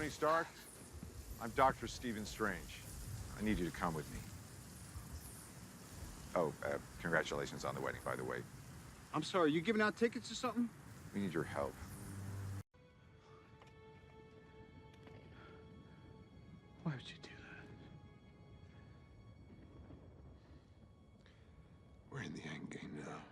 Tony Stark. I'm Dr. Stephen Strange. I need you to come with me. Oh, congratulations on the wedding, by the way. I'm sorry, you giving out tickets or something? We need your help. Why would you do that? We're in the Endgame now.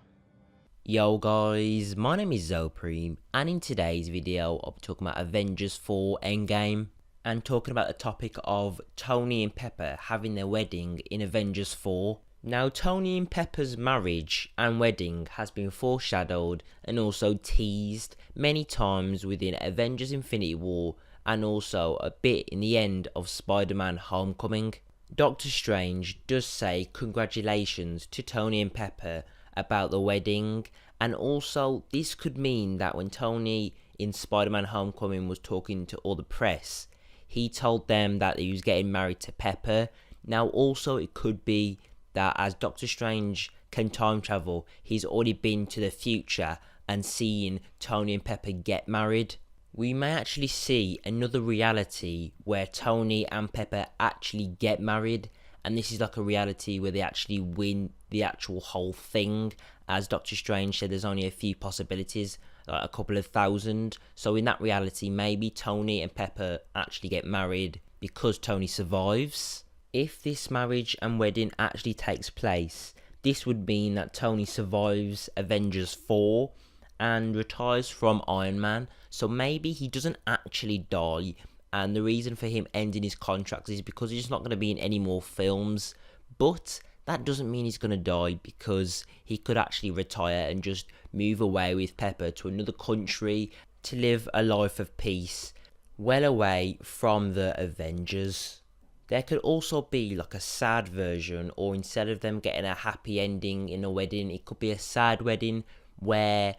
Yo guys, my name is Zopreme, and in today's video I'll be talking about Avengers 4 Endgame and talking about the topic of Tony and Pepper having their wedding in Avengers 4. Now, Tony and Pepper's marriage and wedding has been foreshadowed and also teased many times within Avengers Infinity War and also a bit in the end of Spider-Man Homecoming. Doctor Strange does say congratulations to Tony and Pepper about the wedding, and also this could mean that when Tony in Spider-Man Homecoming was talking to all the press, he told them that he was getting married to Pepper. Now also it could be that as Doctor Strange can time travel, he's already been to the future and seen Tony and Pepper get married. We may actually see another reality where Tony and Pepper actually get married, and this is like a reality where they actually win the actual whole thing. As Doctor Strange said, there's only a few possibilities, like a couple of thousand. So in that reality, maybe Tony and Pepper actually get married because Tony survives. If this marriage and wedding actually takes place, this would mean that Tony survives Avengers 4 and retires from Iron Man. So maybe he doesn't actually die, and the reason for him ending his contract is because he's just not going to be in any more films. But that doesn't mean he's going to die, because he could actually retire and just move away with Pepper to another country to live a life of peace, well away from the Avengers. There could also be like a sad version, or instead of them getting a happy ending in a wedding, it could be a sad wedding where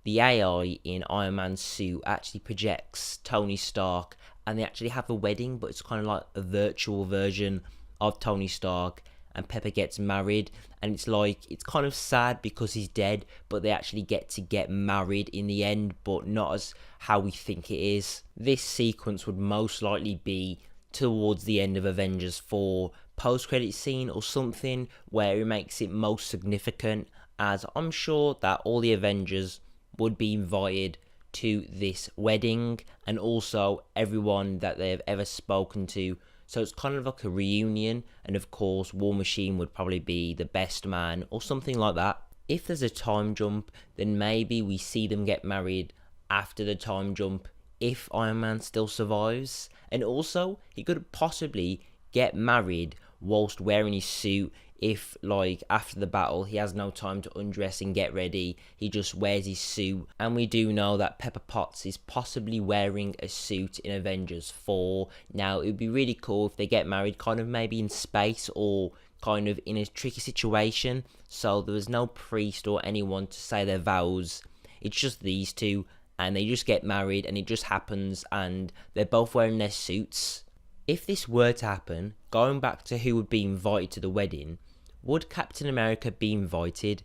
the AI in Iron Man's suit actually projects Tony Stark and they actually have a wedding, but it's kind of like a virtual version of Tony Stark, and Pepper gets married, and it's like, it's kind of sad because he's dead, but they actually get to get married in the end, but not as how we think it is. This sequence would most likely be towards the end of Avengers 4 post-credit scene or something where it makes it most significant, as I'm sure that all the Avengers would be invited to this wedding, and also everyone that they have ever spoken to. So it's kind of like a reunion, and of course War Machine would probably be the best man or something like that. If there's a time jump, then maybe we see them get married after the time jump if Iron Man still survives. And also he could possibly get married whilst wearing his suit, if like after the battle he has no time to undress and get ready, he just wears his suit. And we do know that Pepper Potts is possibly wearing a suit in Avengers 4. Now it would be really cool if they get married kind of maybe in space or kind of in a tricky situation, so there was no priest or anyone to say their vows, it's just these two, and they just get married and it just happens, and they're both wearing their suits. If this were to happen, going back to who would be invited to the wedding, would Captain America be invited?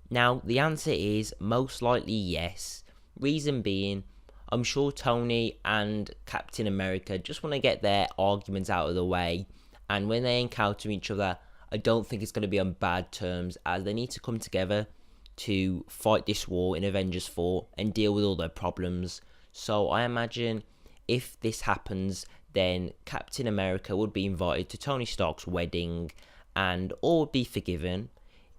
Now the answer is most likely yes. Reason being, I'm sure Tony and Captain America just want to get their arguments out of the way, and when they encounter each other, I don't think it's going to be on bad terms, as they need to come together to fight this war in Avengers 4 and deal with all their problems. So I imagine if this happens, then Captain America would be invited to Tony Stark's wedding and all would be forgiven.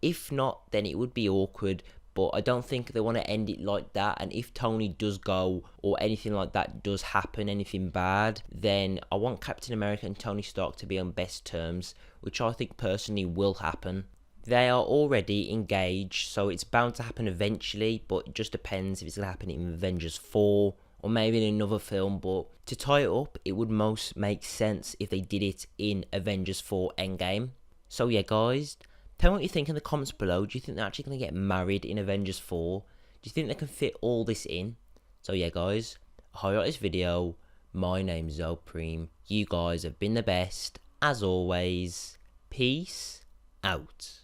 If not, then it would be awkward, but I don't think they want to end it like that. And if Tony does go or anything like that does happen, anything bad, then I want Captain America and Tony Stark to be on best terms, which I think personally will happen. They are already engaged, so it's bound to happen eventually, but it just depends if it's going to happen in Avengers 4 or maybe in another film. But to tie it up, it would most make sense if they did it in Avengers 4 Endgame. So yeah guys, tell me what you think in the comments below. Do you think they're actually going to get married in Avengers 4? Do you think they can fit all this in? So yeah guys, I hope you like this video. My name's Zopreme. You guys have been the best. As always, peace out.